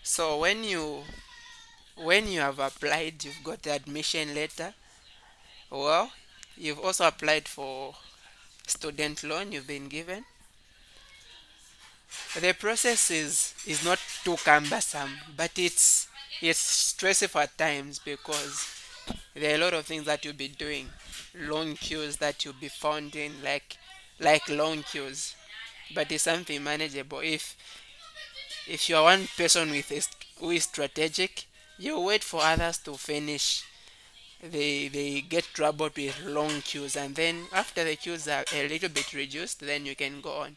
So when you have applied, you've got the admission letter. Well, you've also applied for student loan you've been given. The process is not too cumbersome, but it's stressful at times because there are a lot of things that you'll be doing. Long queues that you'll be found in, like long queues. But it's something manageable. If you're one person who is strategic, you wait for others to finish. They get troubled with long queues, and then after the queues are a little bit reduced, then you can go on.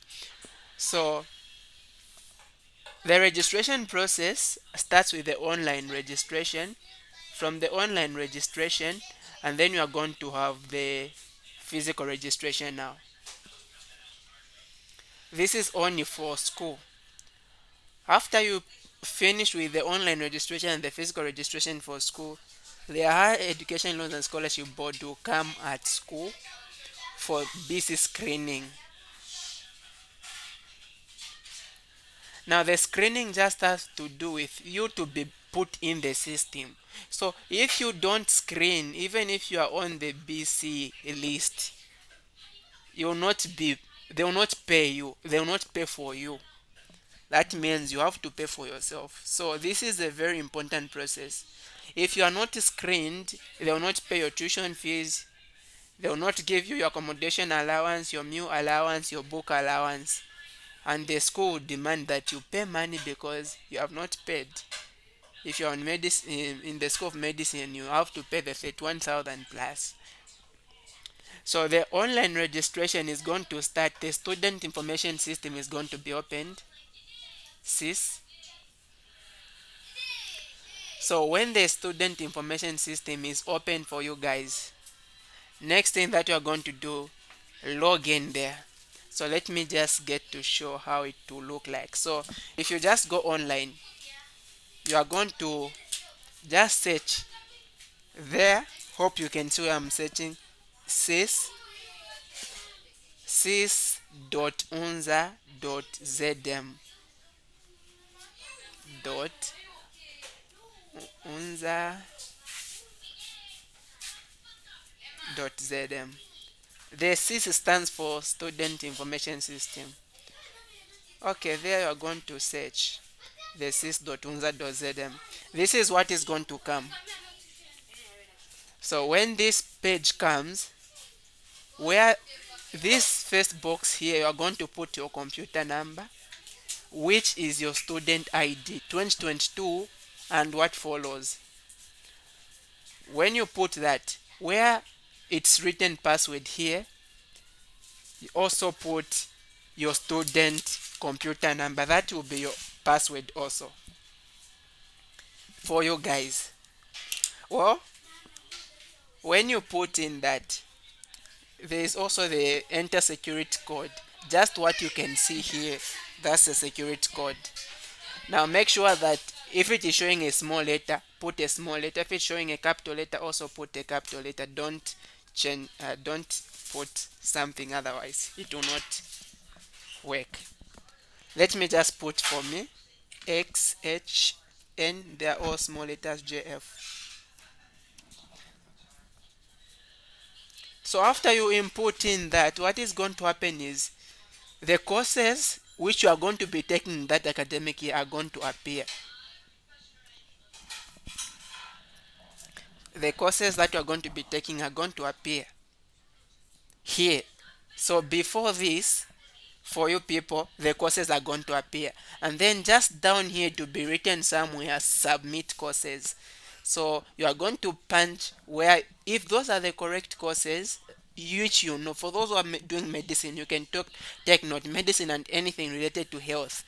So the registration process starts with the online registration. From the online registration, and then you are going to have the physical registration now. This is only for school. After you finish with the online registration and the physical registration for school, the Higher Education Loans and Scholarship Board will come at school for BC screening. Now, the screening just has to do with you to be put in the system. So, if you don't screen, even if you are on the BC list, you will not be, they will not pay you, they will not pay for you. That means you have to pay for yourself. So, this is a very important process. If you are not screened, they will not pay your tuition fees, they will not give you your accommodation allowance, your meal allowance, your book allowance. And the school will demand that you pay money because you have not paid. If you're on medicine in the school of medicine, you have to pay the 31,000 plus. So the online registration is going to start. The student information system is going to be opened. SIS. So when the student information system is open for you guys, next thing that you are going to do, log in there. So let me just get to show how it will look like. So if you just go online, you are going to just search there. Hope you can see where I'm searching. sis sis.unza.zm dot unza.zm. The SIS stands for Student Information System. Okay, there you are going to search the sis.unza.zm. This is what is going to come. So when this page comes, where this first box here, you are going to put your computer number, which is your student ID 2022 and what follows. When you put that, where it's written password here, you also put your student computer number. That will be your password also for you guys. Well, when you put in that, there is also the enter security code. Just what you can see here, that's the security code. Now make sure that if it is showing a small letter, put a small letter. If it's showing a capital letter, also put a capital letter. Don't change, don't put something, otherwise it will not work. Let me just put for me XHN, they are all small letters, JF. So after you input in that, what is going to happen is the courses which you are going to be taking in that academic year are going to appear. The courses that you are going to be taking are going to appear here. So before this, for you people, the courses are going to appear, and then just down here to be written somewhere, submit courses. So you are going to punch where, if those are the correct courses, which you know, for those who are doing medicine, you can take note, medicine and anything related to health.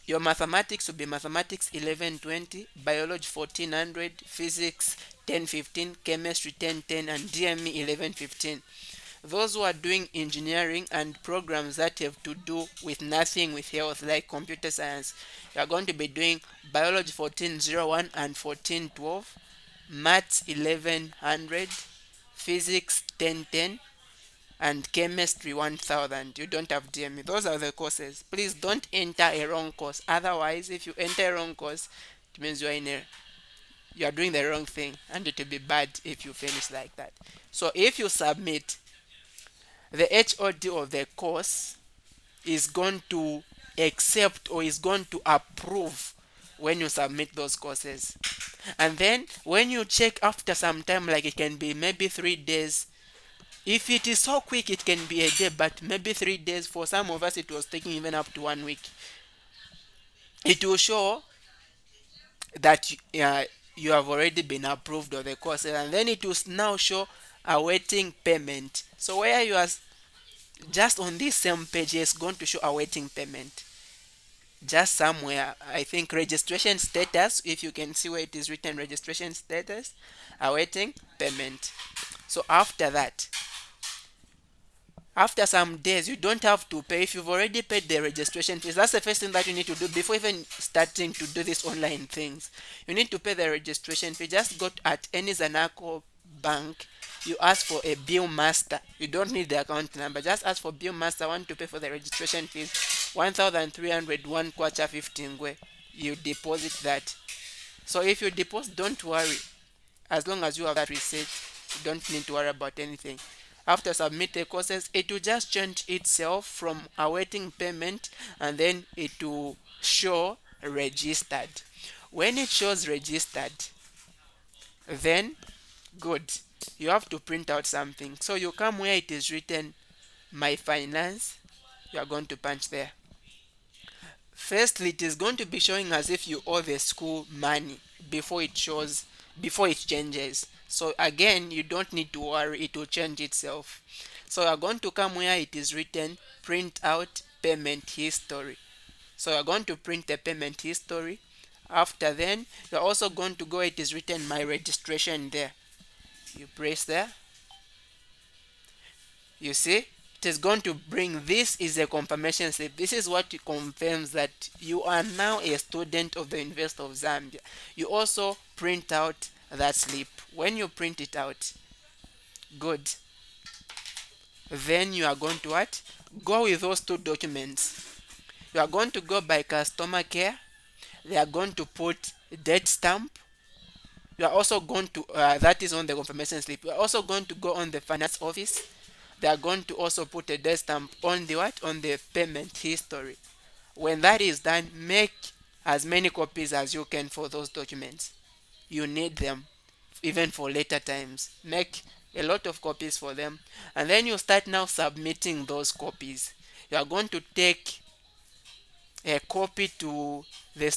Your mathematics will be mathematics 1120, biology 1400, physics 1015, chemistry 1010, and DME 1115. Those who are doing engineering and programs that have to do with nothing with health, like computer science, you are going to be doing biology 1401 and 1412, maths 1100, physics 1010, and chemistry 1000. You don't have DME. Those are the courses. Please don't enter a wrong course. Otherwise, if you enter a wrong course, it means you are doing the wrong thing, and it will be bad if you finish like that. So if you submit, the HOD of the course is going to accept or is going to approve when you submit those courses. And then when you check after some time, like it can be maybe 3 days. If it is so quick, it can be a day, but maybe 3 days. For some of us, it was taking even up to 1 week. It will show that you have already been approved of the courses, and then it will now show awaiting payment. So where you are just on this same page, it's going to show awaiting payment. Just somewhere, I think registration status, if you can see where it is written registration status, awaiting payment. So after some days, you don't have to pay. If you've already paid the registration fees, that's the first thing that you need to do before even starting to do these online things. You need to pay the registration fee. Just go at any Zanaco bank. You ask for a bill master. You don't need the account number. Just ask for bill master. I want to pay for the registration fees. 1,300, 1 kwacha 15 ngwe. You deposit that. So if you deposit, don't worry. As long as you have that receipt, you don't need to worry about anything. After submit the courses, it will just change itself from awaiting payment, and then it will show registered. When it shows registered, then good. You have to print out something. So you come where it is written my finance. You are going to punch there. Firstly, it is going to be showing as if you owe the school money before it changes. So again, you don't need to worry, it will change itself. So you're going to come where it is written print out payment history. So you're going to print the payment history. After then, you're also going to go where it is written my registration there. You press there. You see, it is going to bring, this is a confirmation slip. This is what confirms that you are now a student of the University of Zambia. You also print out that slip. When you print it out, good. Then you are going to what? Go with those two documents. You are going to go by customer care. They are going to put date stamp. You are also going to, that is on the confirmation slip. You are also going to go on the finance office. They are going to also put a date stamp on the what? On the payment history. When that is done, make as many copies as you can for those documents. You need them even for later times. Make a lot of copies for them, and then you start now submitting those copies. You are going to take a copy to the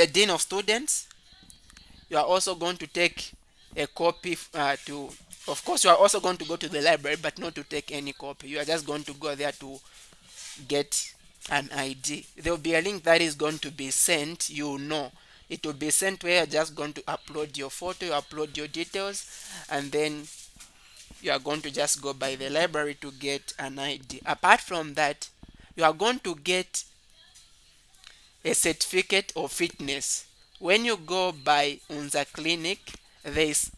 dean of students. You are also going to take a copy to, of course, you are also going to go to the library, but not to take any copy. You are just going to go there to get an ID. There will be a link that is going to be sent. It will be sent where you're just going to upload your photo, you upload your details, and then you are going to just go by the library to get an ID. Apart from that, you are going to get a certificate of fitness. When you go by UNZA clinic, there is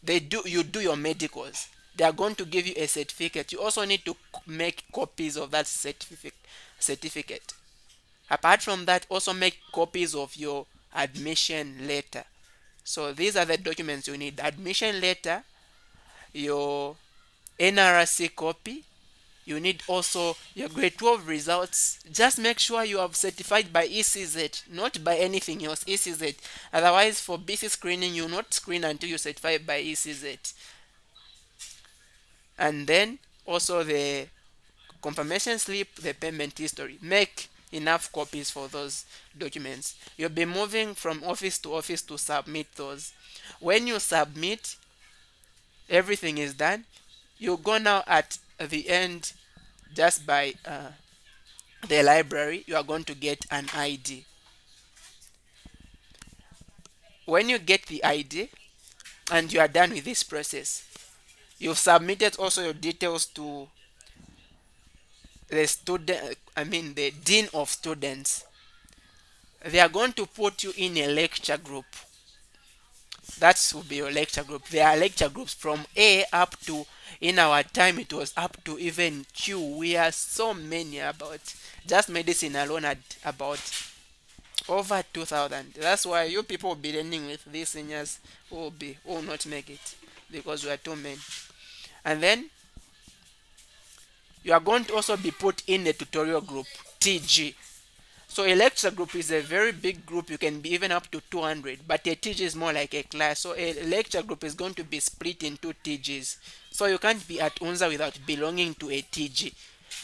you do your medicals. They are going to give you a certificate. You also need to make copies of that certificate. Apart from that, also make copies of your admission letter. So these are the documents you need: admission letter, your NRC copy. You need also your grade 12 results. Just make sure you have certified by ECZ, not by anything else. ECZ. Otherwise, for BC screening, you will not screen until you certify by ECZ. And then also the confirmation slip, the payment history. Make enough copies for those documents. You'll be moving from office to submit those. When you submit, everything is done. You go now at the end, just by the library, you are going to get an ID. When you get the ID and you are done with this process, you've submitted also your details to the dean of students. They are going to put you in a lecture group. That will be your lecture group. There are lecture groups from A up to, in our time it was up to even Q. We are so many, about just medicine alone had about over 2,000. That's why you people will be learning with these seniors who will not make it because we are too many. And then you are going to also be put in a tutorial group, TG. So a lecture group is a very big group. You can be even up to 200, but a TG is more like a class. So a lecture group is going to be split into TGs. So you can't be at UNZA without belonging to a TG,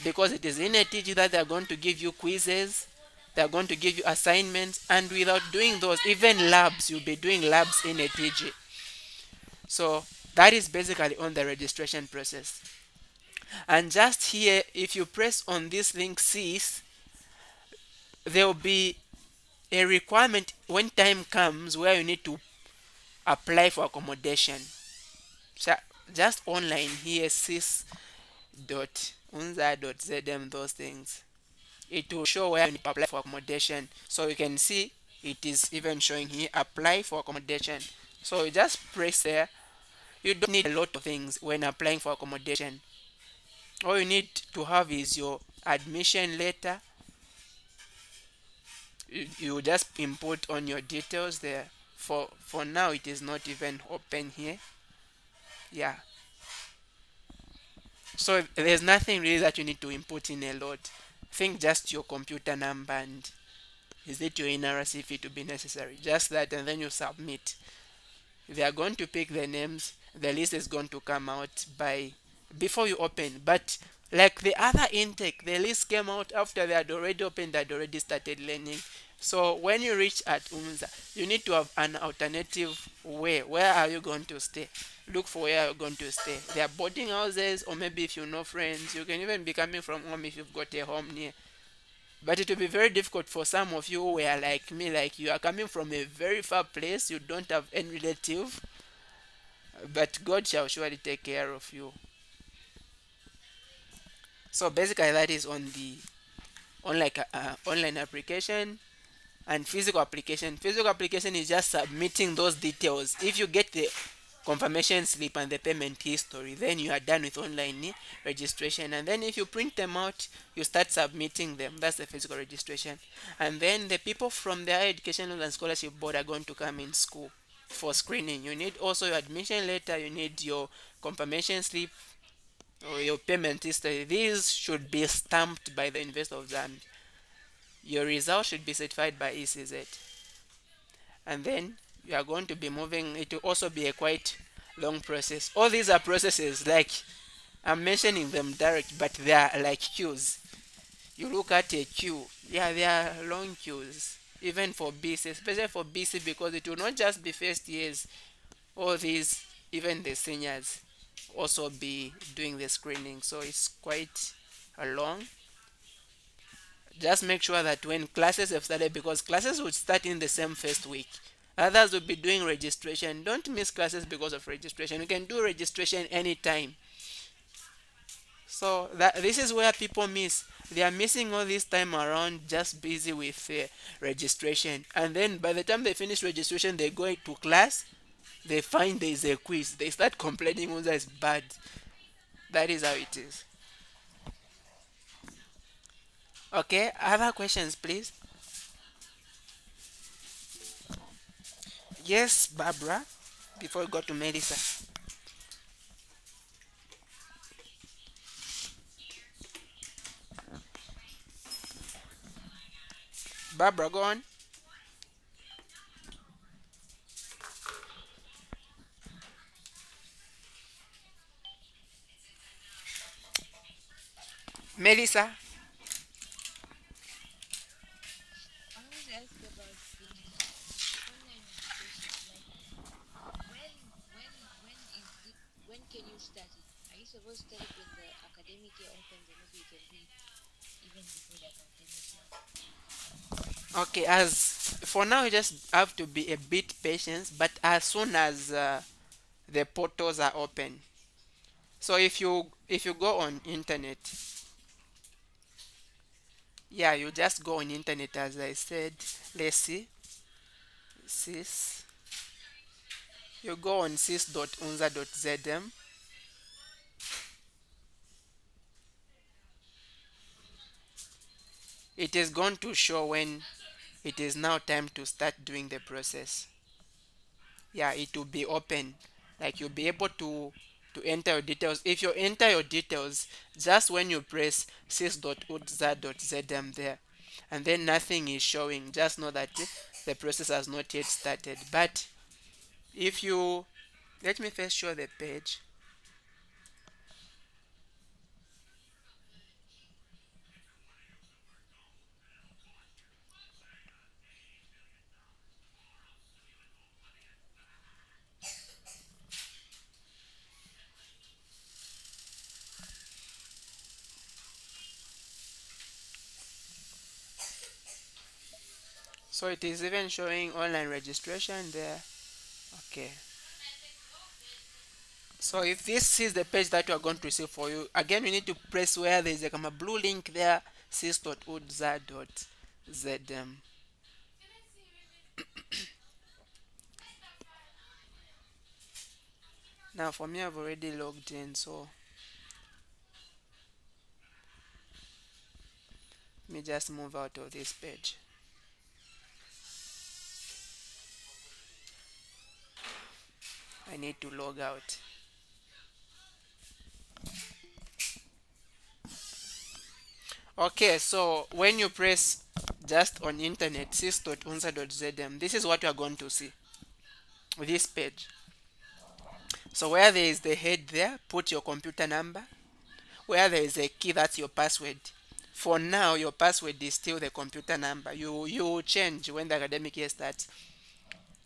because it is in a TG that they are going to give you quizzes, they are going to give you assignments, and without doing those, even labs, you'll be doing labs in a TG. So that is basically on the registration process. And just here, if you press on this link CIS, there will be a requirement when time comes where you need to apply for accommodation. So just online here, cis.unza.zm, those things. It will show where you need to apply for accommodation. So you can see it is even showing here, apply for accommodation. So you just press there. You don't need a lot of things when applying for accommodation. All you need to have is your admission letter. You just input on your details there. For now it is not even open here. Yeah, so there's nothing really that you need to input in a lot. Think just your computer number and is it your NRC if it will be necessary, just that, and then you submit. They are going to pick the names. The list is going to come out by before you open. But like the other intake, the list came out after they had already opened, they had already started learning. So when you reach at UNZA, you need to have an alternative way. Where are you going to stay? Look for where you're going to stay. There are boarding houses, or maybe if you know friends, you can even be coming from home if you've got a home near. But it will be very difficult for some of you who are like me, like you are coming from a very far place, you don't have any relative, but God shall surely take care of you. So basically, that is on the online application. And physical application. Physical application is just submitting those details. If you get the confirmation slip and the payment history, then you are done with online registration. And then if you print them out, you start submitting them. That's the physical registration. And then the people from the Higher Education Loans and Scholarship Board are going to come in school for screening. You need also your admission letter, you need your confirmation slip or your payment history. These should be stamped by the University of Zambia. Your result should be certified by ECZ. And then you are going to be moving. It will also be a quite long process. All these are processes, like I'm mentioning them direct, but they are like queues. You look at a queue, yeah, they are long queues, even for BC, especially for BC, because it will not just be first years. All these, even the seniors also be doing the screening, so it's quite a long. Just make sure that when classes have started, because classes would start in the same first week, others will be doing registration. Don't miss classes because of registration. You can do registration anytime. So this is where people miss. They are missing all this time around, just busy with registration, and then by the time they finish registration, they go to class, they find there is a quiz, they start complaining whether it's bad. That is how it is. Okay, other questions please. Yes, Barbara, before we go to Melissa. Barbara, go on. Melissa. I want to ask about the online education. Like, when is it? When can you start it? Are you supposed to start it when the academic year opens, or maybe you can do it even before the academic year? Okay, as for now, you just have to be a bit patient, but as soon as the portals are open, so if you go on internet, yeah, you just go on internet as I said. Let's see, sis You go on sys.unza.zm. It is going to show when it is now time to start doing the process. Yeah, it will be open. Like you'll be able to enter your details. If you enter your details just when you press sys.unza.zm there, and then nothing is showing, just know that the process has not yet started. But if you let me first show the page. So it is even showing online registration there. Okay. So if this is the page that you are going to see for you, again you need to press where there is a kind of blue link there, sys.udza.zm. Now for me I've already logged in, so let me just move out of this page. I need to log out. Okay, so when you press just on internet sys.unza.zm, this is what you are going to see. This page. So where there is the head there, put your computer number. Where there is a key, that's your password. For now, your password is still the computer number. You change when the academic year starts.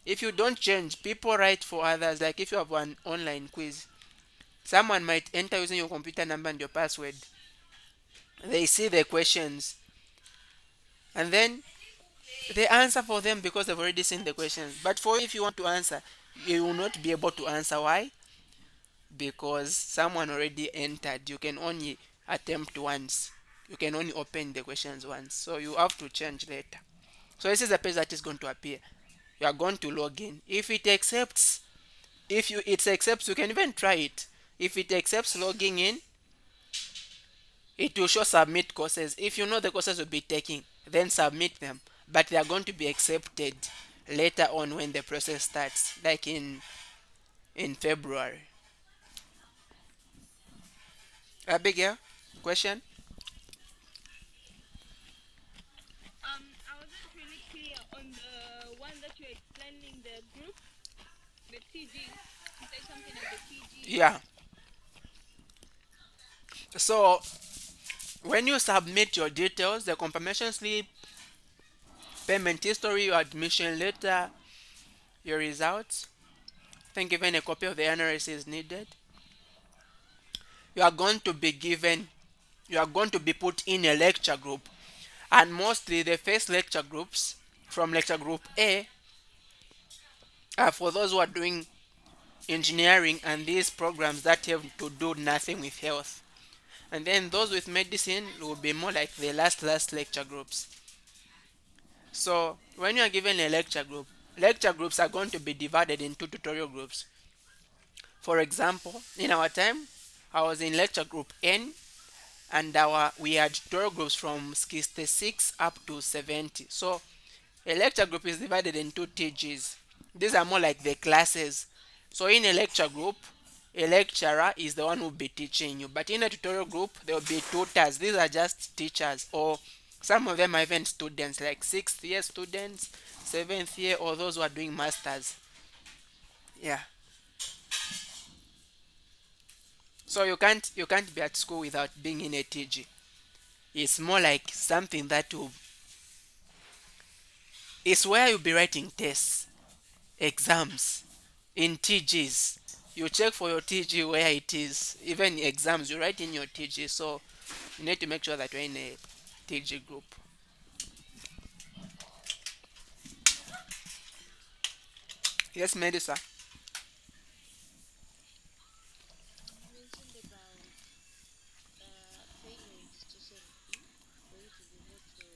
If you don't change, people write for others. Like if you have an online quiz, someone might enter using your computer number and your password. They see the questions, and then they answer for them because they've already seen the questions. But for you, if you want to answer, you will not be able to answer. Why? Because someone already entered. You can only attempt once. You can only open the questions once. So you have to change later. So this is the page that is going to appear. You are going to log in. If it accepts, if you it accepts, you can even try it. If it accepts logging in, it will show submit courses. If you know the courses will be taking, then submit them. But they are going to be accepted later on when the process starts, like in February. Abigail, question? Yeah. So when you submit your details, the confirmation slip, payment history, your admission letter, your results, I think even a copy of the NRS is needed. You are going to be given, you are going to be put in a lecture group, and mostly the first lecture groups from lecture group A are for those who are doing engineering and these programs that have to do nothing with health. And then those with medicine will be more like the last lecture groups. So when you are given a lecture group, lecture groups are going to be divided into tutorial groups. For example, in our time, I was in lecture group N, and our we had tutorial groups from 66 up to 70. So a lecture group is divided into TGs. These are more like the classes. So in a lecture group, a lecturer is the one who will be teaching you. But in a tutorial group, there will be tutors. These are just teachers, or some of them are even students, like 6th year students, 7th year, or those who are doing masters. Yeah. So you can't be at school without being in a TG. It's more like something that will it's where you'll be writing tests, exams in TGs. You check for your TG where it is. Even exams, you write in your TG. So you need to make sure that you're in a TG group. Yes, Melissa. You mentioned about paying a registration fee for you to be able to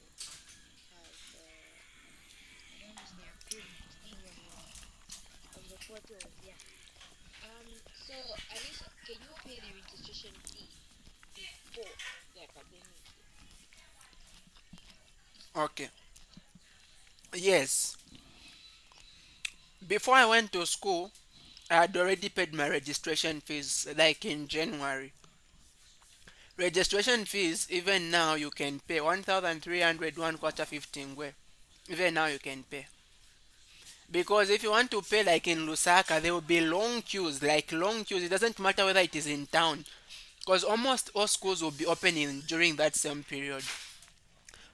have, I don't want to say approval, because not really approval, of the photos, yeah. So Alicia, can you pay the registration fee before the academic year? Okay. Yes. Before I went to school, I had already paid my registration fees like in January. Registration fees, even now you can pay 1,300 1 quarter 15 ngwe. Even now you can pay. Because if you want to pay like in Lusaka, there will be long queues, like long queues. It doesn't matter whether it is in town. Because almost all schools will be opening during that same period.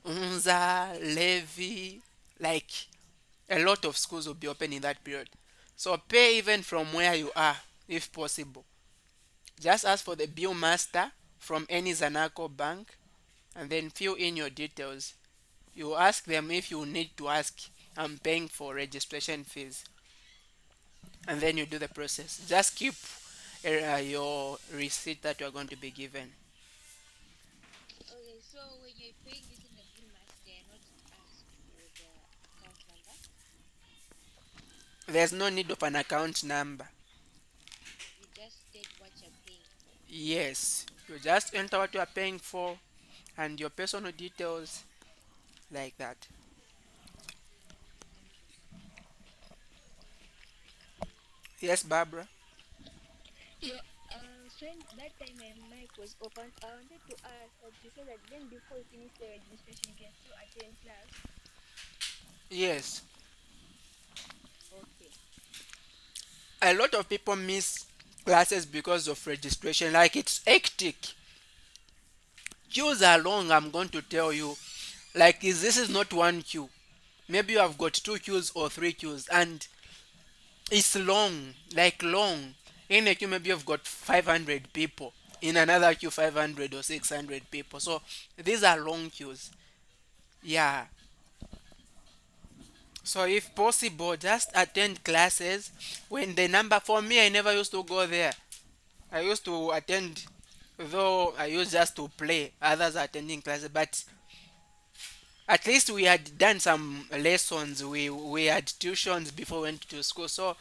Unza, Levy, like a lot of schools will be open in that period. So pay even from where you are, if possible. Just ask for the bill master from any Zanaco bank and then fill in your details. You ask them if you need to ask, I'm paying for registration fees, and then you do the process. Just keep your receipt that you are going to be given. Okay, so when you're paying using the bill master, you're not asked for the account number. There's no need of an account number. You just state what you're paying for. Yes, you just enter what you are paying for and your personal details like that. Okay. Yes, Barbara. Yeah, friend, that time my mic was open. I wanted to ask that you said that even before you finish the registration, you can still attend class. Yes, Okay. a lot of people miss classes because of registration. Like it's hectic. Queues are long. I'm going to tell you. Like this is not one queue. Maybe you have got two queues or three queues, and it's long. Like long. In a queue, maybe you've got 500 people. In another queue, 500 or 600 people. So these are long queues. Yeah. So if possible, just attend classes when the number. For me, I never used to go there. I used to attend, though I used just to play. Others are attending classes, but at least we had done some lessons. We had tuitions before we went to school. So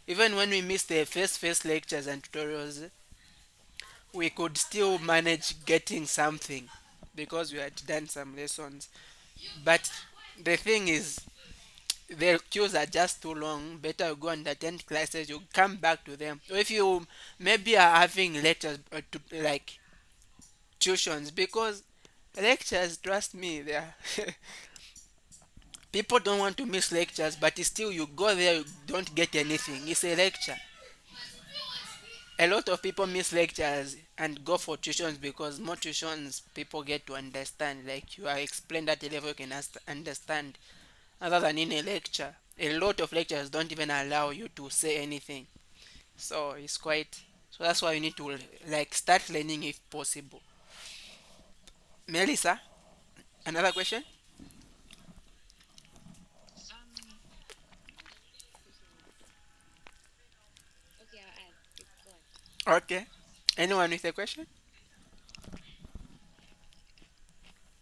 even when we missed the face lectures and tutorials, we could still manage getting something because we had done some lessons. But the thing is, the queues are just too long. Better you go and attend classes. You come back to them. So if you maybe are having lectures like tuitions, because lectures, trust me, they are people don't want to miss lectures, but still you go there, you don't get anything. It's a lecture. A lot of people miss lectures and go for tuitions because more tuitions people get to understand. Like you are explained at a level you can understand, other than in a lecture. A lot of lectures don't even allow you to say anything. So it's quite. So that's why you need to like start learning if possible. Melissa, another question? Um, question again. Okay, I'll add. You go on. Okay. Anyone with a question?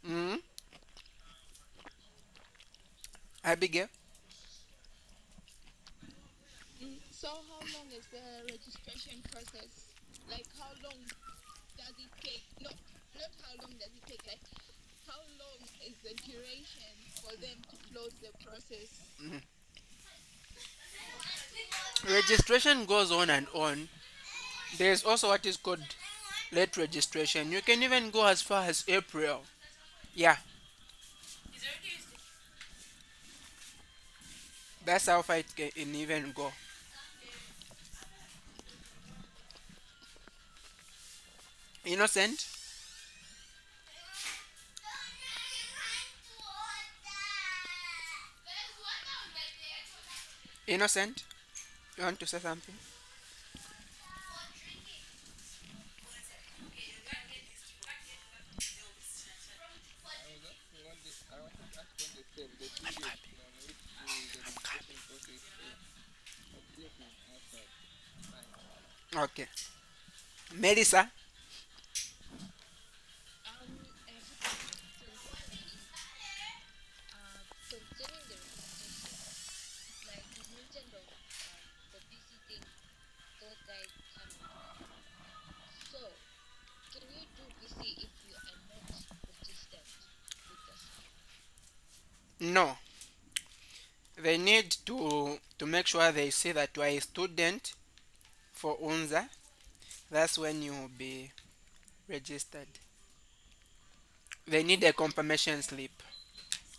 Mm-hmm. Abigail? So how long is the registration process? Like how long does it take? Not how long does it take, like how long is the duration for them to close the process? Registration goes on and on. There's also what is called late registration. You can even go as far as April. Yeah, that's how far it can even go. Innocent? Innocent? You want to say something? I wanted to ask on the same, the period on which the registration process takes. But yes, you've answered. Fine. Okay. Melissa? I have a question. Question is, concerning the registration, like you mentioned of the can you do BC if you are not registered with the school? No, they need to make sure they see that you are a student for UNZA. That's when you will be registered. They need a confirmation Right, slip.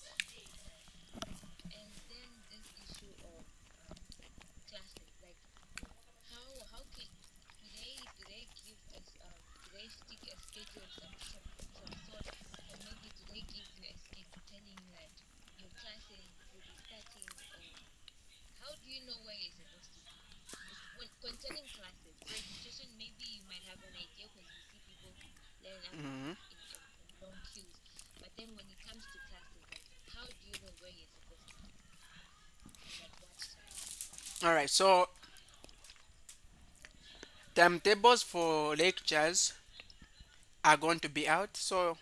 right. And then this issue of classes, like how do they give us do they stick a schedule some sort, or maybe do they give you a schedule telling you that your classes will be starting, or how do you know where you're supposed to be? When concerning classes registration, maybe you might have an idea because you see people line up Mhm. in long queues, but then when it comes to classes, like how do you know where you're supposed to be and at what time? All right. So timetables for lectures are going to be out. So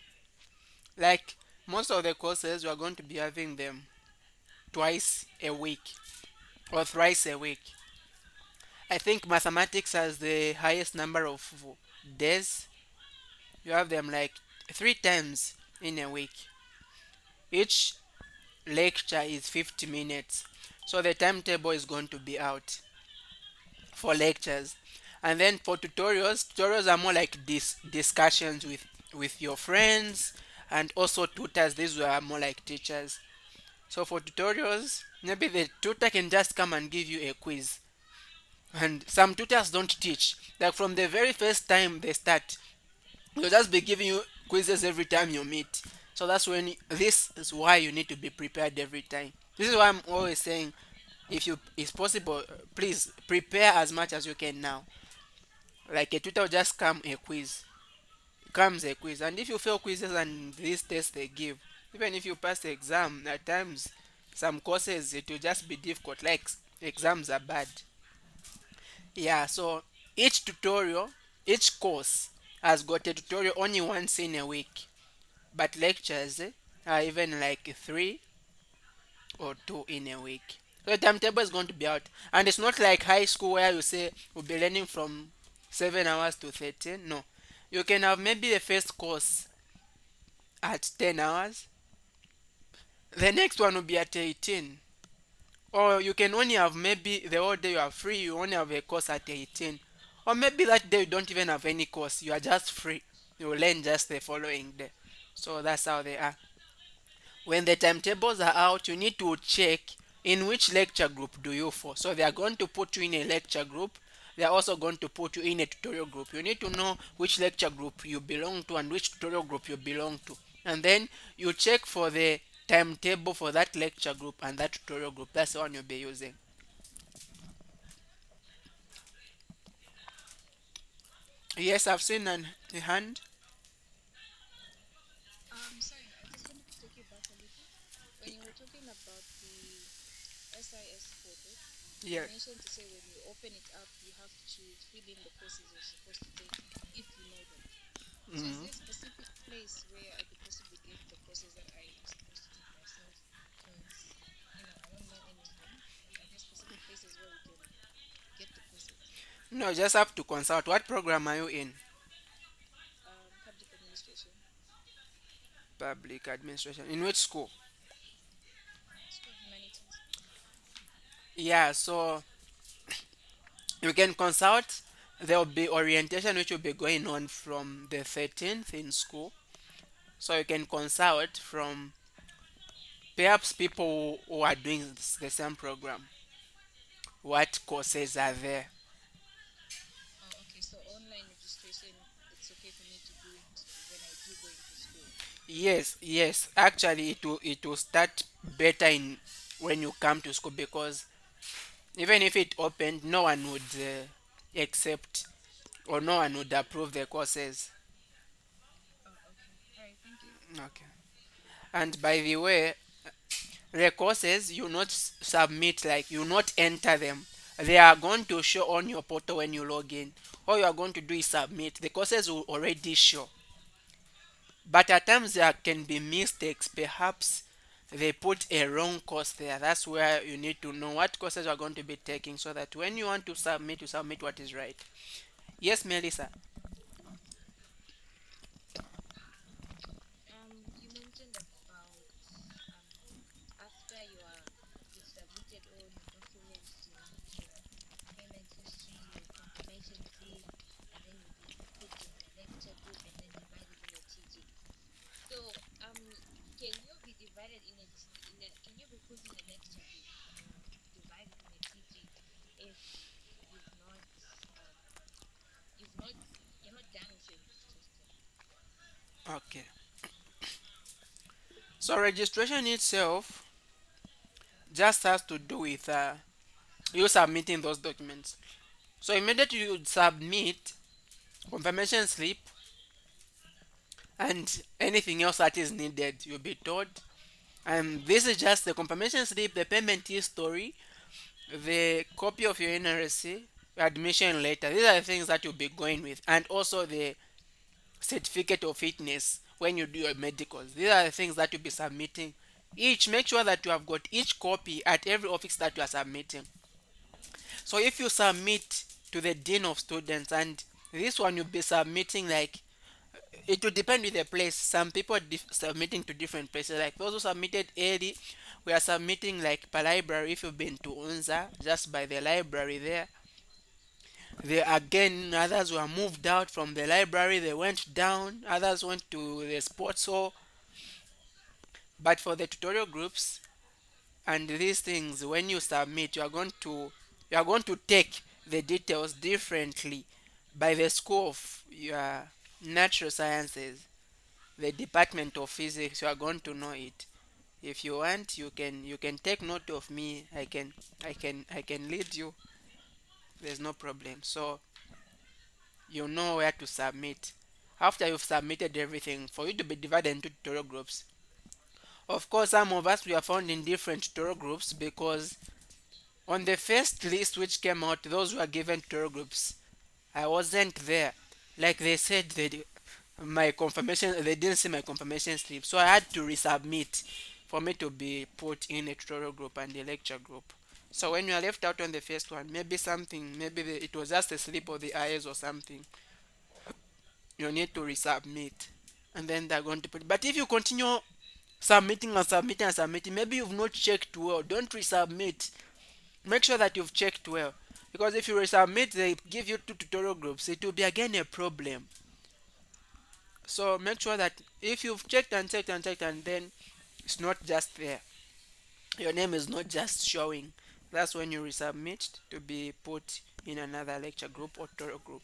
like most of the courses, we are going to be having them twice a week or thrice a week. I think mathematics has the highest number of days. You have them like three times in a week. Each lecture is 50 minutes. So the timetable is going to be out for lectures. And then for tutorials are more like discussions with your friends and also tutors. These are more like teachers. So for tutorials, maybe the tutor can just come and give you a quiz. And some tutors don't teach. Like from the very first time they start, they'll just be giving you quizzes every time you meet. So that's when this is why you need to be prepared every time. This is why I'm always saying, if you it's possible, please prepare as much as you can now. Like a tutor will just comes a quiz, and if you fail quizzes and these tests they give, even if you pass the exam, at times some courses it will just be difficult. Like exams are bad. Yeah, so each tutorial, each course has got a tutorial only once in a week, but lectures are even like three or two in a week. So the timetable is going to be out, and it's not like high school where you say we'll be learning from 7 hours to 13. No, you can have maybe the first course at 10 hours, the next one will be at 18, or you can only have maybe the whole day you are free, you only have a course at 18, or maybe that day you don't even have any course, you are just free, you will learn just the following day. So that's how they are. When the timetables are out, you need to check in which lecture group do you fall. So they are going to put you in a lecture group, they are also going to put you in a tutorial group. You need to know which lecture group you belong to and which tutorial group you belong to, and then you check for the timetable for that lecture group and that tutorial group. That's the one you'll be using. Yes, I've seen a hand. Sorry, I just wanted to take you back a little. When you were talking about the SIS portal, you Yeah. mentioned to say when you open it up, you have to fill in the courses you're supposed to take if you know them. So is Mhm. there a specific place where I could possibly get the courses that I am supposed to take myself? Because, I don't know any of them. Like, are there specific places where we can get the courses? No, you just have to consult. What program are you in? Public administration, Public administration. In which school? School of Humanities. Yeah, so you can consult. There will be orientation which will be going on from the 13th in school. So you can consult from perhaps people who are doing the same program. What courses are there? Oh, okay. So online registration, it's okay for me to do it when I do go into school. Yes, yes. Actually, it will start better in when you come to school, because even if it opened, no one would accept, or no one would approve the courses. Oh, okay. All right. Thank you. Okay. And by the way, the courses you not submit, like you not enter them, they are going to show on your portal when you log in. All you are going to do is submit, the courses will already show. But at times there can be mistakes, perhaps they put a wrong course there. That's where you need to know what courses you are going to be taking, so that when you want to submit, you submit what is right. Yes, Melissa. can you be put in a lecture group or divided in a TG if you've not um you've not you're not done with your registration? Okay. So registration itself just has to do with you submitting those documents. So immediately you submit confirmation slip and anything else that is needed, you'll be told. And this is just the confirmation slip, the payment history, the copy of your NRSC, admission letter. These are the things that you'll be going with, and also the certificate of fitness when you do your medicals. These are the things that you'll be submitting. Each, make sure that you have got each copy at every office that you are submitting. So if you submit to the dean of students, and this one you'll be submitting like it will depend with the place. Some people are submitting to different places. Like those who submitted early, we are submitting like per library. If you've been to UNZA, just by the library there. They again, others were moved out from the library. They went down. Others went to the sports hall. But for the tutorial groups and these things, when you submit, you are going to take the details differently by the school of your natural sciences, the department of physics. You are going to know it. If you want, you can take note of me. I can lead you. There's no problem. So you know where to submit. After you've submitted everything, for you to be divided into tutorial groups. Of course, some of us we are found in different tutorial groups because on the first list which came out, those who are given tutorial groups, I wasn't there. Like they said, my confirmation, they didn't see my confirmation slip, so I had to resubmit for me to be put in a tutorial group and a lecture group. So when you are left out on the first one, maybe something, maybe it was just a slip of the eyes or something, you need to resubmit, and then they're going to put. But if you continue submitting and submitting and submitting, maybe you've not checked well. Don't resubmit. Make sure that you've checked well, because if you resubmit, they give you two tutorial groups. It will be again a problem. So make sure that if you've checked and checked and checked, and then it's not just there, your name is not just showing. That's when you resubmit to be put in another lecture group or tutorial group.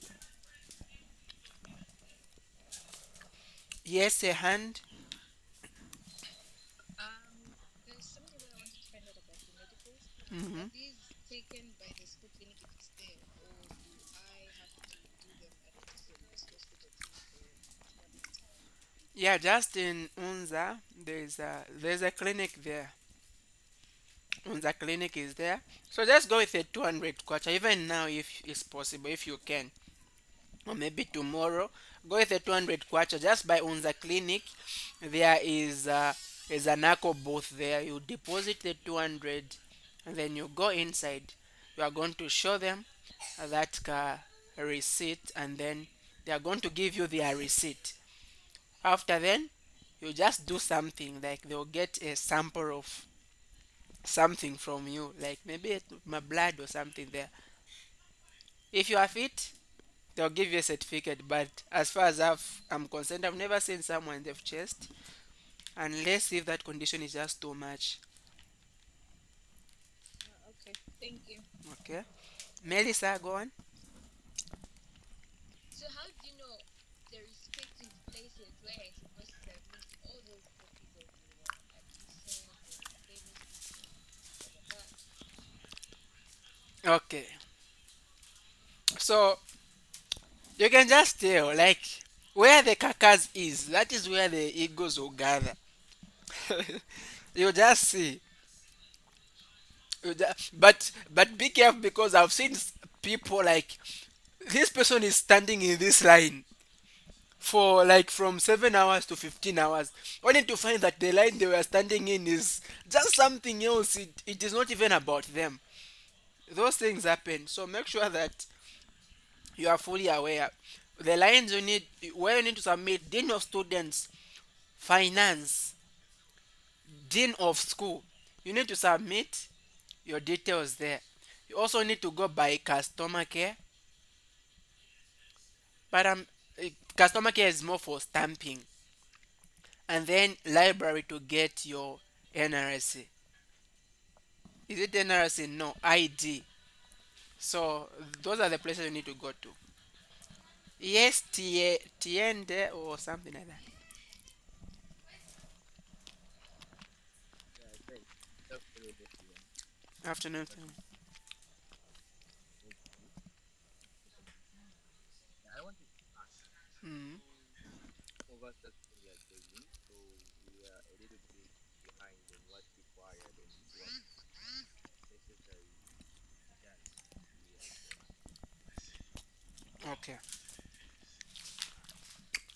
Yes, a hand. There's something that I wanted to find out about the medicals. Are Hmm. these taken by the school clinic if it's there, or do I have to do them at some hospital clinic or whatever? Yeah, just in Unza, there's a clinic there. Unza clinic is there. So just go with a 200 kwacha. Even now, if it's possible, if you can, or maybe tomorrow, go with a 200 kwacha. Just by Unza clinic, there is an narco booth there. You deposit the 200, and then you go inside. You are going to show them that receipt, and then they are going to give you their receipt. After then, you just do something like they'll get a sample of something from you, like maybe my blood or something there. If you are fit, they'll give you a certificate. But as far as I'm concerned, I've never seen someone they've chased unless if that condition is just too much. Okay, thank you. Okay, Melissa, go on. So how do you know the respective places where I'm supposed to submit all those copies of your admission, your payment slip, and blah blah blah? Okay, so you can just tell like where the carcass is, that is where the eagles will gather. You just see. But be careful, because I've seen people like this person is standing in this line for like from 7 hours to 15 hours, only to find that the line they were standing in is just something else. It is not even about them. Those things happen. So make sure that you are fully aware. The lines you need, where you need to submit: dean of students, finance, dean of school. You need to submit your details there. You also need to go by customer care, but customer care is more for stamping, and then library to get your NRC. Is it NRC? No, ID. So those are the places you need to go to. Yes, Tiende or something like that. Yeah, I think. Afternoon, everyone. Afternoon. What is okay? Yeah, I wanted to ask. Mm. Some of us are still like begging, so we are a little bit behind on what's required and what's necessary done here. So Okay.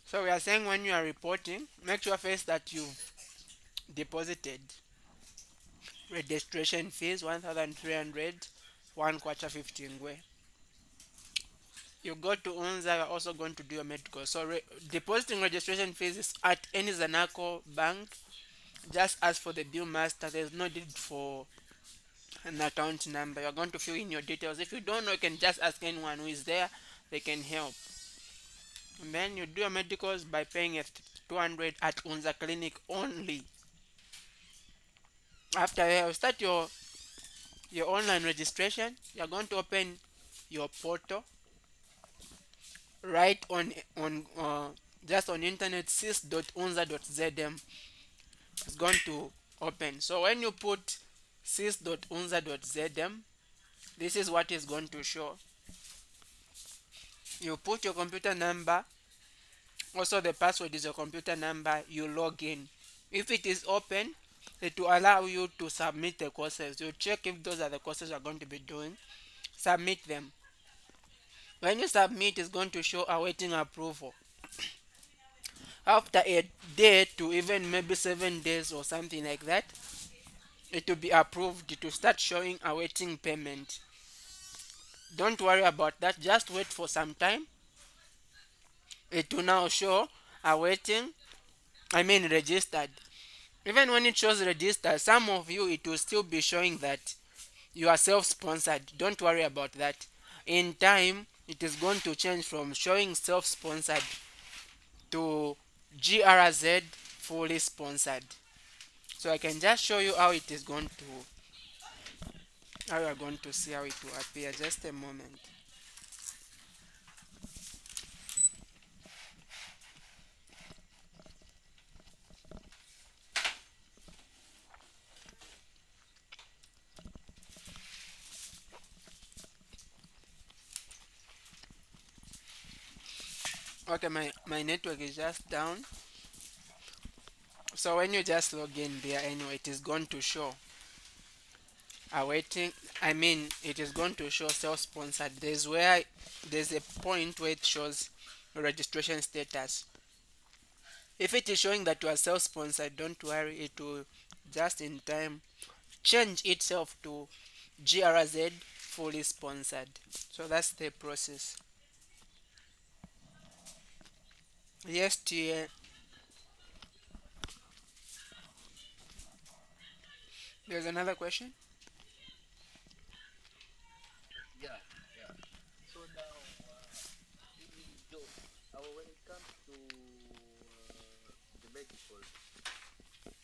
So we are saying when you are reporting, make sure first that you've deposited registration fees 1,300, 1 kwacha 15 gwe. You go to UNZA, you're also going to do your medical. So depositing registration fees is at any Zanaco bank. Just ask for the bill master. There's no need for an account number. You're going to fill in your details. If you don't know, you can just ask anyone who is there. They can help. And then you do your medicals by paying a 200 at UNZA clinic only. After you start your online registration, you're going to open your portal right on just on internet sis.unza.zm. It's going to open. So when you put sis.unza.zm, this is what is going to show. You put your computer number, also the password is your computer number, you log in. If it is open, it will allow you to submit the courses. You check if those are the courses you're going to be doing, submit them. When you submit, it's going to show awaiting approval. After a day to even maybe 7 days or something like that, it will be approved. It will start showing awaiting payment. Don't worry about that, just wait for some time. It will now show awaiting, I mean registered. Even when it shows registered, some of you it will still be showing that you are self-sponsored. Don't worry about that. In time it is going to change from showing self-sponsored to GRZ fully sponsored. So I can just show you how it is going to, how you are going to see how it will appear. Just a moment. Okay, my network is just down. So when you just log in there anyway, it is going to show awaiting, I mean it is going to show self-sponsored. There's a point where it shows registration status. If it is showing that you are self-sponsored, don't worry, it will just in time change itself to GRZ fully sponsored. So that's the process. Yes, Tia. There's another question. yeah, yeah. So now, Joe, when it comes to the medical,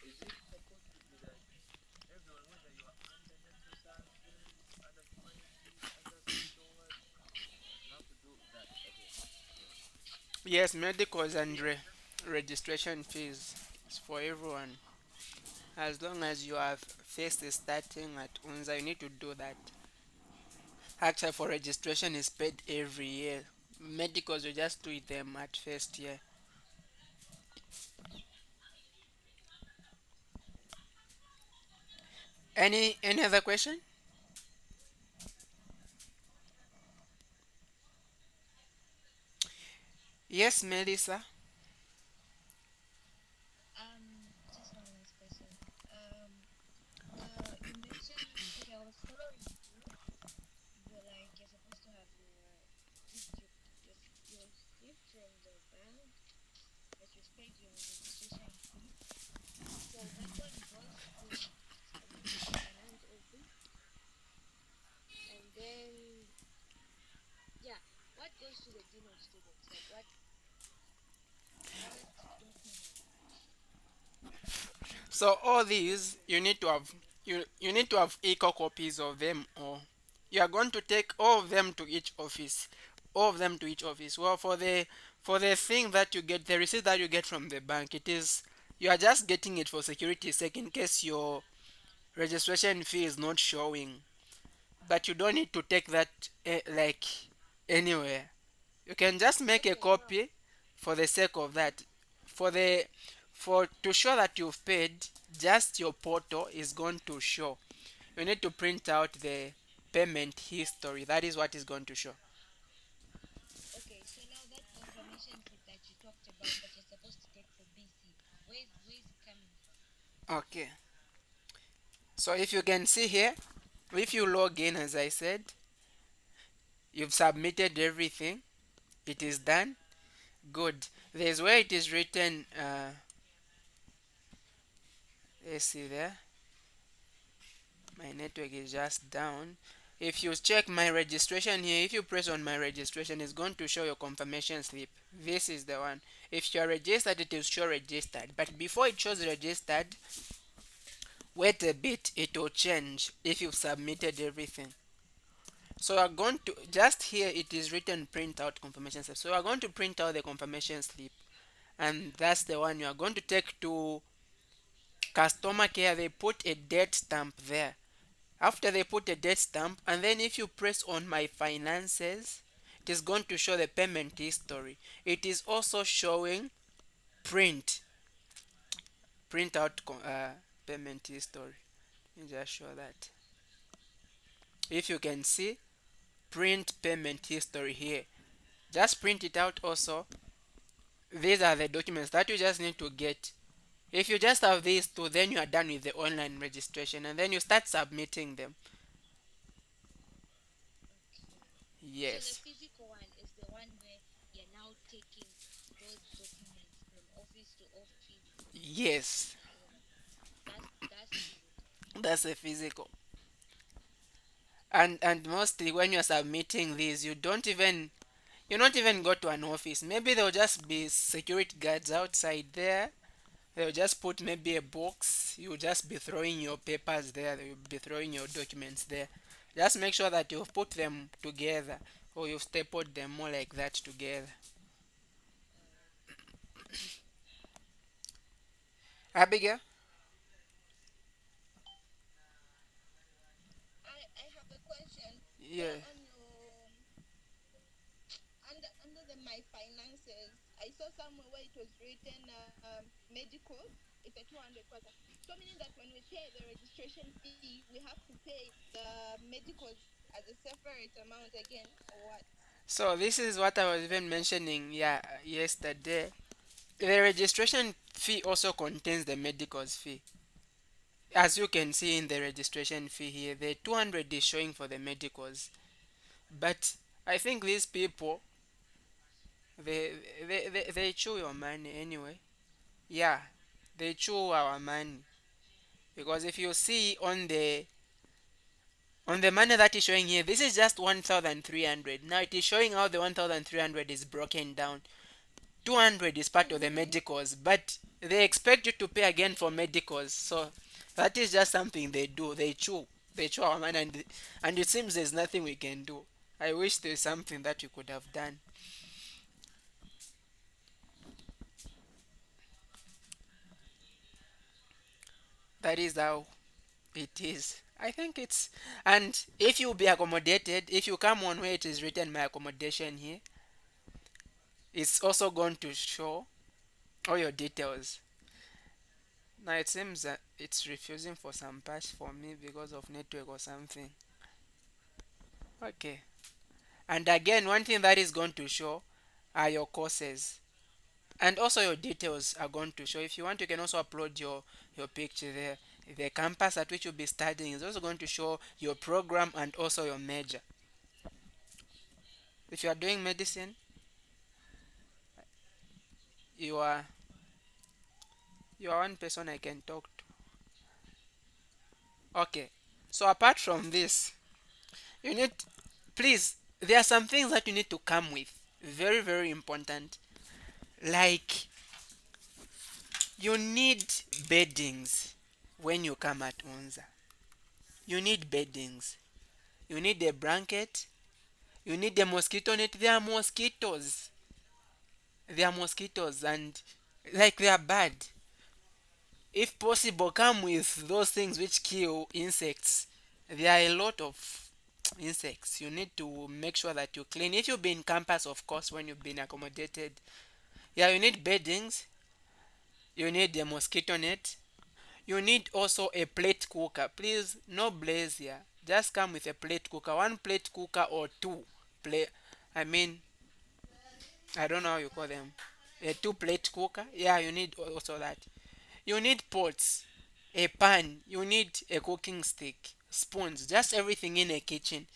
is it supposed to be like everyone, whether you are under medical sciences, under pharmacy, under social work, you have to do that? Okay. Yes, medicals and registration fees is for everyone. As long as you have first starting at UNZA, you need to do that. Actually, for registration is paid every year. Medicals, you just do them at first year. Any other question? Yes, Melissa. Just one last question. You mentioned because I was following you. You're like you're supposed to have your slip from the bank that you've paid your registration fee. So that one goes to the finance office, and then yeah, what goes to the dean of students? Like what document? So all these you need to have, you need to have equal copies of them, or you are going to take all of them to each office, all of them to each office. Well, for the thing that you get, the receipt that you get from the bank, it is, you are just getting it for security sake in case your registration fee is not showing, but you don't need to take that like anywhere. You can just make a Okay, now, copy for the sake of that. For the, for to show that you've paid, just your portal is going to show. You need to print out the payment history. That is what is going to show. okay, so now that confirmation slip that you talked about that you're supposed to take for BC, where is it coming from? Okay. So if you can see here, if you log in, as I said, you've submitted everything. It is done. Good. There's where it is written. Let's see there. My network is just down. If you check my registration here, if you press on my registration, it's going to show your confirmation slip. This is the one. If you are registered, it will show registered. But before it shows registered, wait a bit, it will change if you've submitted everything. So we are going to, just here it is written print out confirmation slip. So we are going to print out the confirmation slip, and that's the one you are going to take to customer care. They put a date stamp there. After they put a date stamp, and then if you press on my finances, it is going to show the payment history. It is also showing print, print out payment history. Let me just show that. If you can see, print payment history here. Just print it out also. These are the documents that you just need to get. If you just have these two, then you are done with the online registration, and then you start submitting them. Okay. So the Yes. physical one is the one where you're now taking those documents from office to office. Yes. Yeah, that's physical. That's a physical. And mostly when you're submitting these, you don't even go to an office. Maybe there'll just be security guards outside there. They'll just put maybe a box. You'll just be throwing your papers there. You'll be throwing your documents there. Just make sure that you've put them together, or you've stapled them more like that together. Okay. Abigail? I have a question. Yeah. There on your under the my finances, I saw somewhere where it was written medicals. It's a 200 kwanza. So meaning that when we pay the registration fee, we have to pay the medicals as a separate amount again, or what? So this is what I was even mentioning, yeah, yesterday. The registration fee also contains the medicals fee. As you can see in the registration fee here, the 200 is showing for the medicals. But I think these people, they, they chew your money anyway. Yeah, they chew our money. Because if you see on the money that is showing here, this is just 1,300. Now it is showing how the 1,300 is broken down. 200 is part of the medicals, but they expect you to pay again for medicals. So that is just something they do. They chew our money, and it seems there's nothing we can do. I wish there's something that you could have done. That is how it is. I think it's, and if you be accommodated, if you come on where it is written my accommodation here, it's also going to show all your details. Now it seems that it's refusing for some patch for me because of network or something. Okay. And again, one thing that is going to show are your courses. And also your details are going to show. If you want, you can also upload your picture there. The campus at which you'll be studying is also going to show your program and also your major. If you are doing medicine, you are you are one person I can talk to. Okay. So apart from this, you need, please, there are some things that you need to come with. Very, very important. Like You need beddings when you come at Unza. You need beddings. You need a blanket. You need a mosquito net. There are mosquitoes. There are mosquitoes and like they are bad. If possible, come with those things which kill insects. There are a lot of insects. You need to make sure that you clean. If you've been campus, of course, when you've been accommodated, yeah, you need beddings. You need a mosquito net. You need also a plate cooker. Please, no blaze here. Just come with a plate cooker. One plate cooker or two plate. I mean, I don't know how you call them. A two plate cooker. Yeah, you need also that. You need pots, a pan. You need a cooking stick, spoons. Just everything in a kitchen.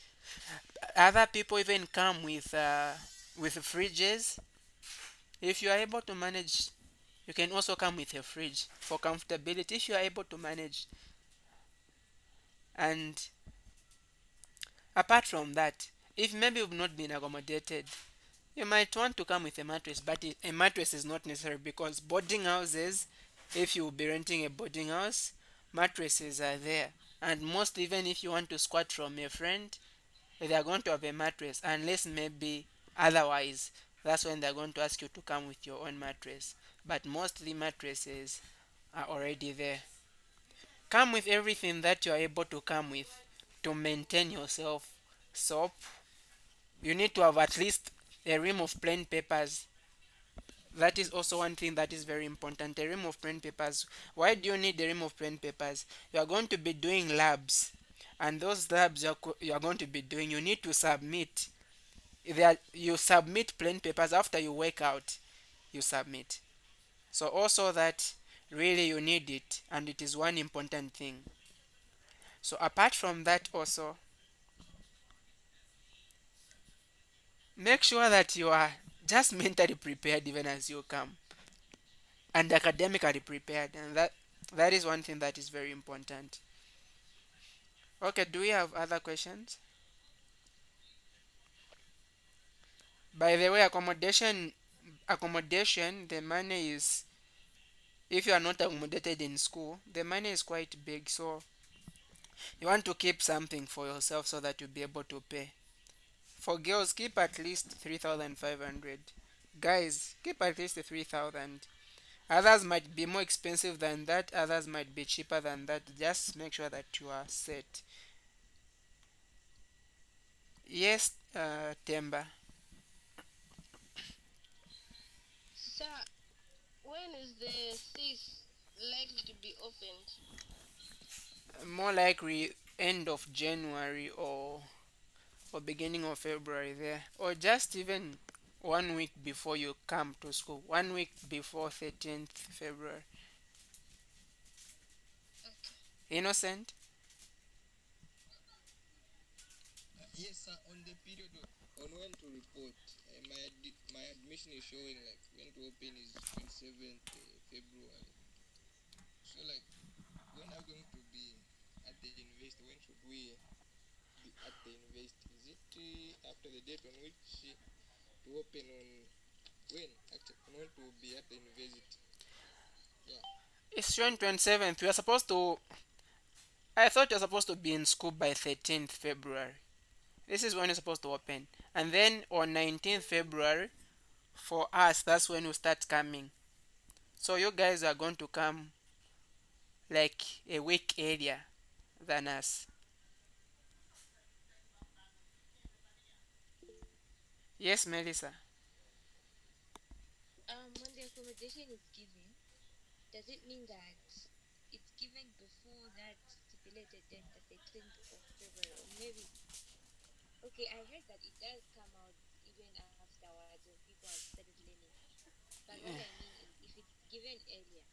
Other people even come with fridges. If you are able to manage, you can also come with a fridge for comfortability. If you are able to manage, and apart from that, if maybe you've not been accommodated, you might want to come with a mattress, but a mattress is not necessary because boarding houses, if you will be renting a boarding house, mattresses are there. And most, even if you want to squat from a friend, they are going to have a mattress, unless maybe otherwise. That's when they're going to ask you to come with your own mattress. But mostly mattresses are already there. Come with everything that you are able to come with to maintain yourself. Soap. You need to have at least a ream of plain papers. That is also one thing that is very important. A ream of plain papers. Why do you need a ream of plain papers? You are going to be doing labs, and those labs you are going to be doing, you need to submit. You submit plain papers after you work out. You submit. So also that really you need it, and it is one important thing. So apart from that, also make sure that you are just mentally prepared even as you come, and academically prepared, and that is one thing that is very important. Okay, do we have other questions? By the way, accommodation, the money is, if you are not accommodated in school, the money is quite big, so you want to keep something for yourself so that you'll be able to pay. For girls, keep at least 3,500. Guys, keep at least 3,000. Others might be more expensive than that, others might be cheaper than that. Just make sure that you are set. Yes, Temba. Sir, when is the CIS likely to be opened? More likely end of January or beginning of February there. Or just even 1 week before you come to school. 1 week before 13th February. Okay. Innocent? Yes, sir. On the period on when to report, my admission is showing like when to open is 27th February. So like when are we going to be at the university? When should we be at the university? Is it after the date on which to open on when actually on when to be at the university? Yeah. It's showing 27th. We are supposed to. I thought you're supposed to be in school by 13th February. This is when you're supposed to open. And then on 19th February, for us, that's when we start coming. So you guys are going to come like a week earlier than us. Yes, Melissa. When the accommodation is given, does it mean that it's given before that stipulated date, the 13th of February, or maybe? Okay, I heard that it does come out even afterwards when people have started learning. But what I mean is, if it's given earlier,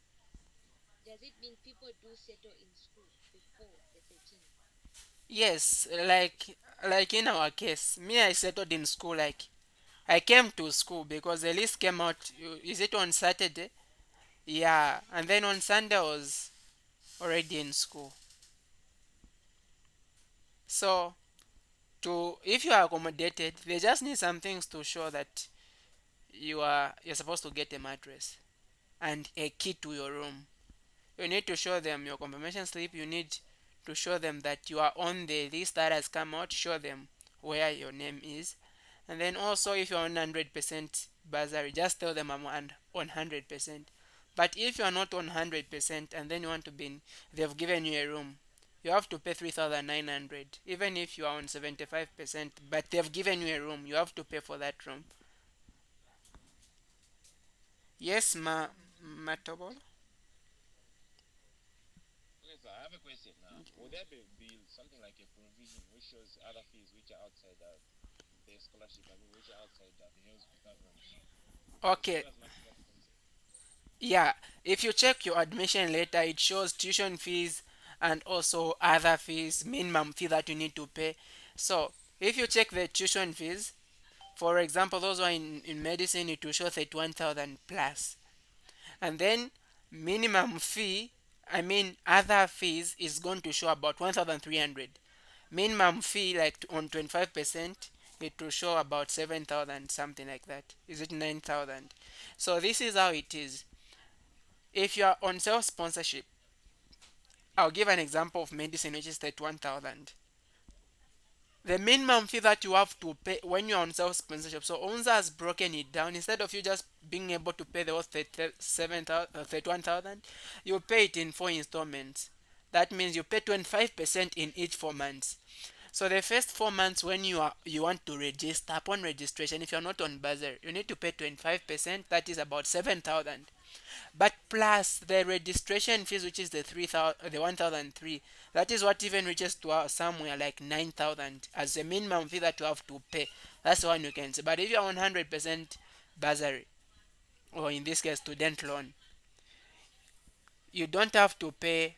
does it mean people do settle in school before the 13th? Yes, like in our case, me I settled in school like I came to school because the list came out. Is it on Saturday? Yeah, and then on Sunday I was already in school. So to if you are accommodated, they just need some things to show that you're supposed to get a mattress. and a key to your room. You need to show them your confirmation slip. You need to show them that you are on the list that has come out. Show them where your name is. And then also, if you're on 100% bursary, just tell them I'm on 100%. But if you're not on 100% and then you want to be in, they've given you a room, you have to pay 3,900. Even if you are on 75%, but they've given you a room, you have to pay for that room. Yes, Matobol? Okay, so I have a question now. Would there be something like a provision which shows other fees which are outside the scholarship? I mean, which are outside the health requirements? Because Okay, that's not that concept. yeah, if you check your admission letter, it shows tuition fees and also other fees, minimum fee that you need to pay. So, if you check the tuition fees, for example, those who are in medicine, it will show 31,000 plus. And then minimum fee, I mean other fees, is going to show about 1,300. Minimum fee, like on 25%, it will show about 7,000, something like that. Is it 9,000? So this is how it is. If you are on self sponsorship, I'll give an example of medicine, which is 31,000. The minimum fee that you have to pay when you're on self sponsorship. So UNZA has broken it down. Instead of you just being able to pay the whole 31,000, you pay it in 4 installments. That means you pay 25% in each 4 months. So the first 4 months, when you want to register, upon registration, if you're not on buzzer, you need to pay 25%. That is about 7,000. But plus the registration fees, which is the 1,003, that is what even reaches to somewhere like 9,000 as a minimum fee that you have to pay. That's the one you can say. But if you're on 100% bursary, or in this case student loan, you don't have to pay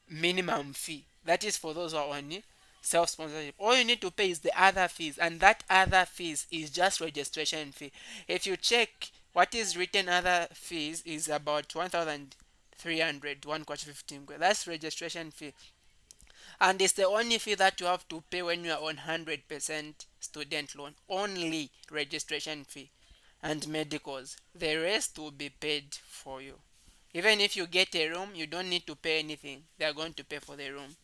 minimum fee. That is for those who are on self-sponsorship. All you need to pay is the other fees, and that other fees is just registration fee. If you check what is written other fees is about 1,300, 1 15. That's registration fee, and it's the only fee that you have to pay when you are on 100% student loan. Only registration fee and medicals. The rest will be paid for you. Even if you get a room, you don't need to pay anything. They are going to pay for the room.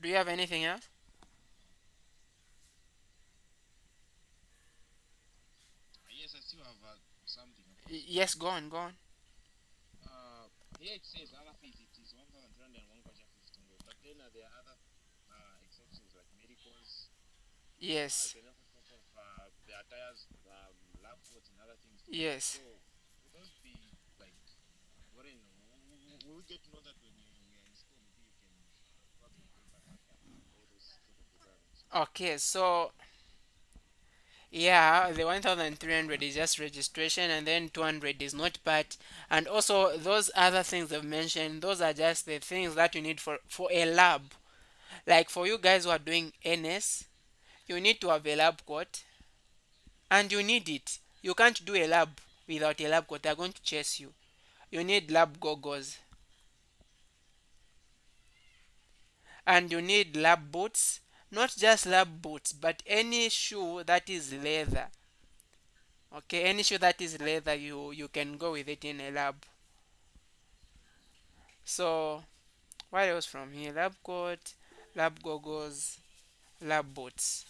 Do you have anything else? Yes, I still have something, of course. Yes, go on, go on. Here it says other fees, it is 1,301 kwacha 15, but then there are other exceptions like medicals. You Yes, can also talk of the attires, lab coats, and other things. yes. So, would those be like, what do you know? Will we get to know that when we are in school? Maybe you can probably pay back all those sort of requirements. Okay, so yeah, the 1,300 is just registration, and then 200 is not part. And also, those other things I've mentioned, those are just the things that you need for a lab. Like for you guys who are doing NS, you need to have a lab coat, and you need it. You can't do a lab without a lab coat, they're going to chase you. You need lab goggles, and you need lab boots. Not just lab boots, but any shoe that is leather. Okay, any shoe that is leather, you can go with it in a lab. So what else from here? Lab coat, lab goggles, lab boots.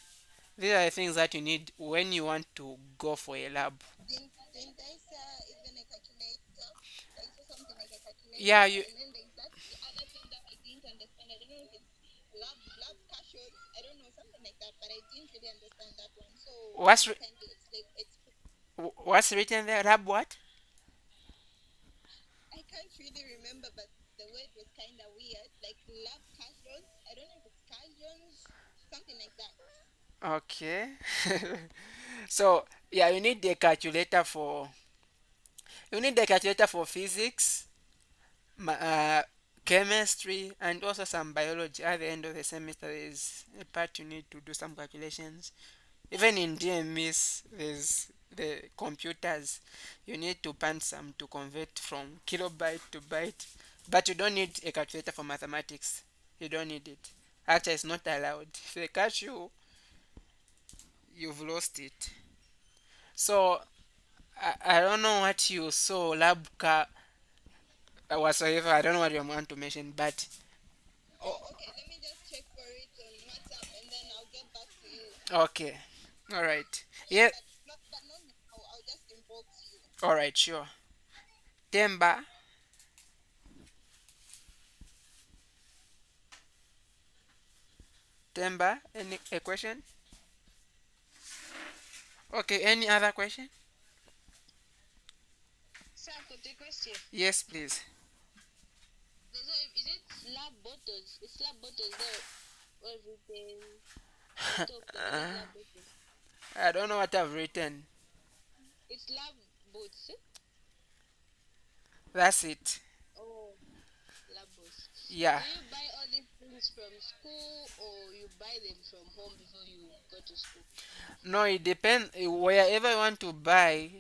These are the things that you need when you want to go for a lab. Didn't I say even a calculator? I saw something like a Yeah, calculator, you. and then there's that the other thing that I didn't understand. I don't know if it's lab casuals. I don't know something like that, but I didn't really understand that one. So can what's you wri- kindly explain? what's written there? Lab what? I can't really remember, but the word was kind of weird, like lab casuals. I don't know if it's casuals, something like that. Okay. So yeah, you need the calculator for physics, chemistry, and also some biology. At the end of the semester, there's a part you need to do some calculations. Even in DMS, there's the computers. You need to punch some to convert from kilobyte to byte. But you don't need a calculator for mathematics. You don't need it. Actually, it's not allowed. If they catch you, You've lost it. So I don't know what you saw, lab car whatsoever. I don't know what you want to mention, but Oh, okay. Let me just check for it on WhatsApp and then I'll get back to you. okay. All right. Yeah, Yeah. but not now. I'll just inbox you. All right. Sure. Temba. Temba. Any a question? Okay. Any other question? Sir, I've got a question. Yes, please. So is it lab bottles? It's lab bottles there written on top. Like is it Uh, lab bottles? I don't know what I've written. It's lab boots. Eh? That's it. Oh, lab boots. Yeah. Do you buy all these things from school or you buy them from home before you go to school? No, it depends. Wherever you want to buy,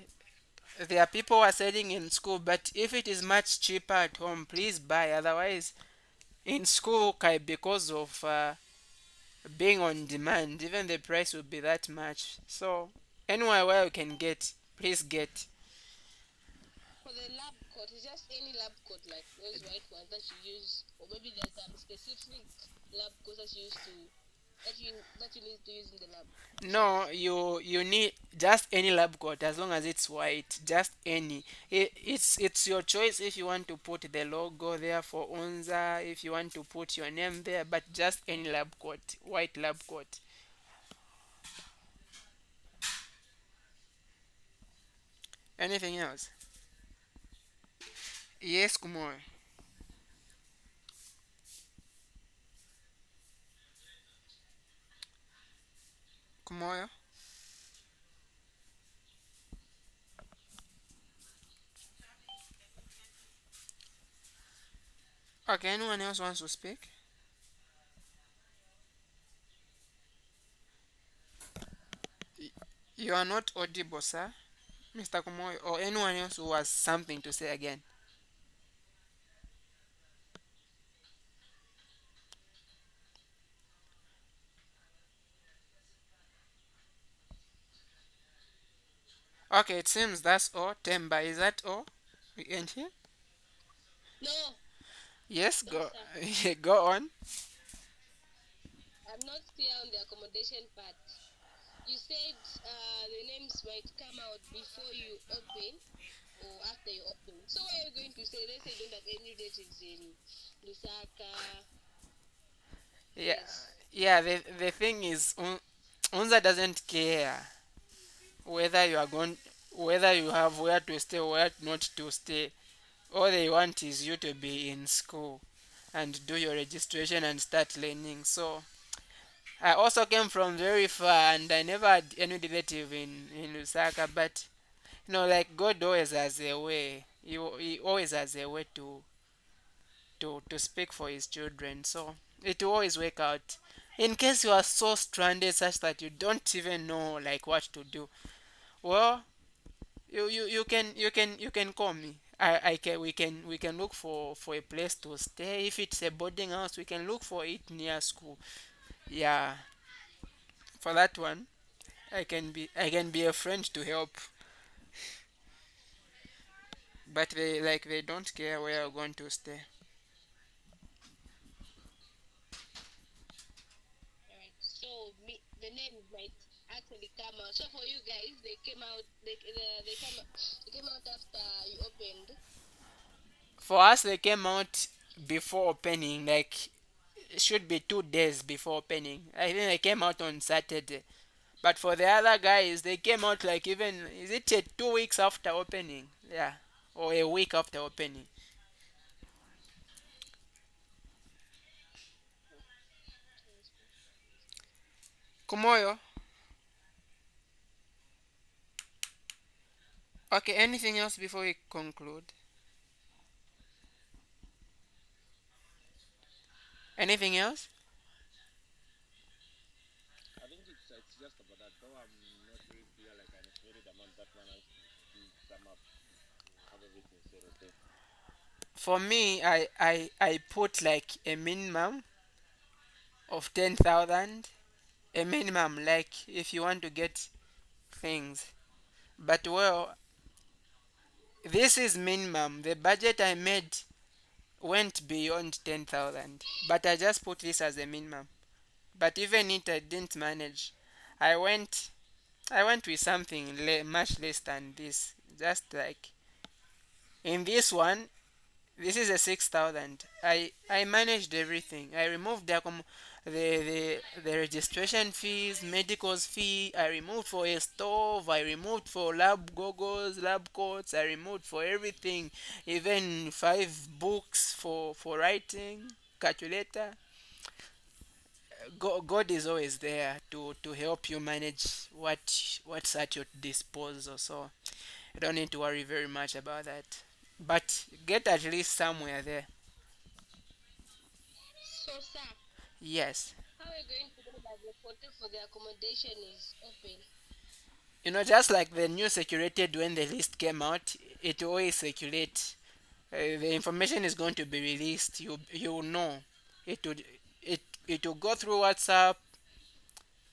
there are people who are selling in school, but if it is much cheaper at home, please buy. Otherwise, in school, okay, because of being on demand, even the price will be that much. So, anywhere where you can get, please get. For the lab coat, it's just any lab coat like those white ones that you use, or maybe there's some specific lab coats that you used to that you need to use in the lab. No, you need just any lab coat as long as it's white. Just any. It's your choice if you want to put the logo there for UNZA, if you want to put your name there, but just any lab coat, white lab coat. Anything else? Yes, Kumar. Kumar. Okay, anyone else wants to speak? You are not audible, sir. Mr. Kumoy, or anyone else who has something to say again. Okay, it seems that's all. Temba, is that all? We end here? No, Yes, no, go sir. go on. I'm not clear on the accommodation part. You said the names might come out before you open or after you open. So what are you going to say? Let's say you don't have any relatives in Lusaka. Yeah, Yes. yeah. The thing is, Unza doesn't care whether you are going, whether you have where to stay or where not to stay. All they want is you to be in school and do your registration and start learning. So I also came from very far and I never had any relative in Lusaka, but like God always has a way. He always has a way to speak for his children. So it will always work out. In case you are so stranded such that you don't even know like what to do, well, you can call me. I can we can look for a place to stay. If it's a boarding house, we can look for it near school. Yeah, for that one, I can be a friend to help. But they don't care where you're going to stay. All right. So the names might actually come out. So for you guys, they came out. They came out after you opened. For us, they came out before opening. Like it should be 2 days before opening. I think they came out on Saturday. But for the other guys, they came out like even is it 2 weeks after opening? Yeah, or a week after opening. Kumoyo. Okay, anything else before we conclude? Anything else? I think it's just about that. Though I'm not very clear, like an estimated amount that one has to sum up to have everything said. Okay. For me, I put like a minimum of 10,000 a minimum, like if you want to get things. But well, this is minimum. The budget I made went beyond 10,000, but I just put this as a minimum. But even it, I didn't manage. I went, I went with something much less than this. Just like in this one, this is a 6,000. I managed everything. I removed the registration fees, medicals fee. I removed for a stove. I removed for lab goggles, lab coats. I removed for everything, even 5 books for writing, calculator. God is always there to help you manage what's at your disposal. So you don't need to worry very much about that. But get at least somewhere there. So, sir, Yes. how are you going to know that the portal for the accommodation is open? Just like the news circulated when the list came out, it always circulates. The information is going to be released. You will know. It would it will go through WhatsApp.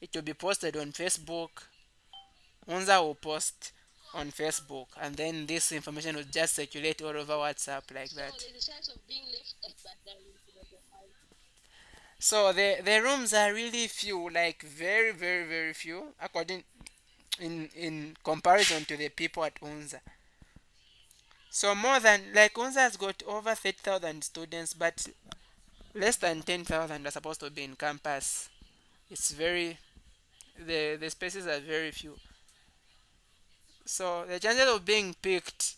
It will be posted on Facebook. UNZA will post on Facebook, and then this information will just circulate all over WhatsApp like So that. there's a chance of being left out, but the house. So the rooms are really few, like very very very few, according in comparison to the people at UNZA. So more than like UNZA has got over 30,000 students, but less than 10,000 are supposed to be in campus. It's very the spaces are very few. So the chances of being picked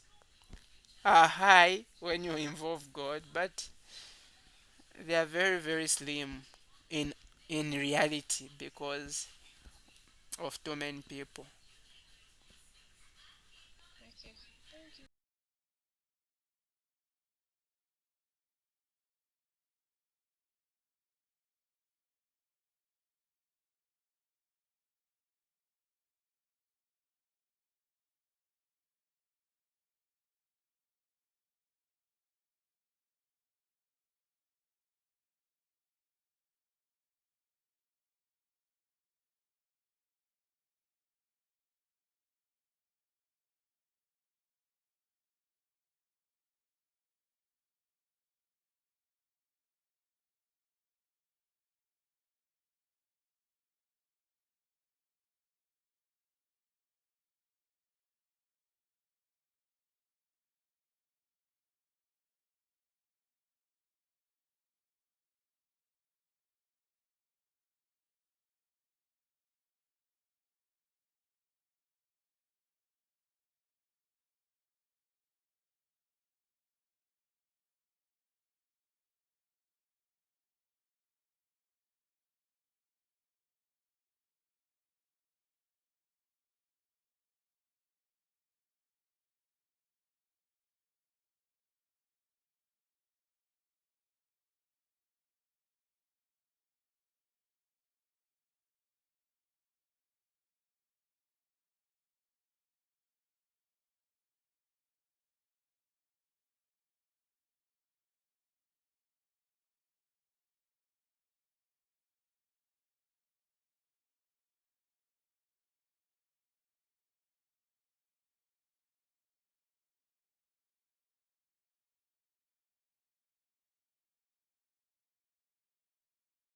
are high when you involve God, but they are very very slim in in reality because of too many people.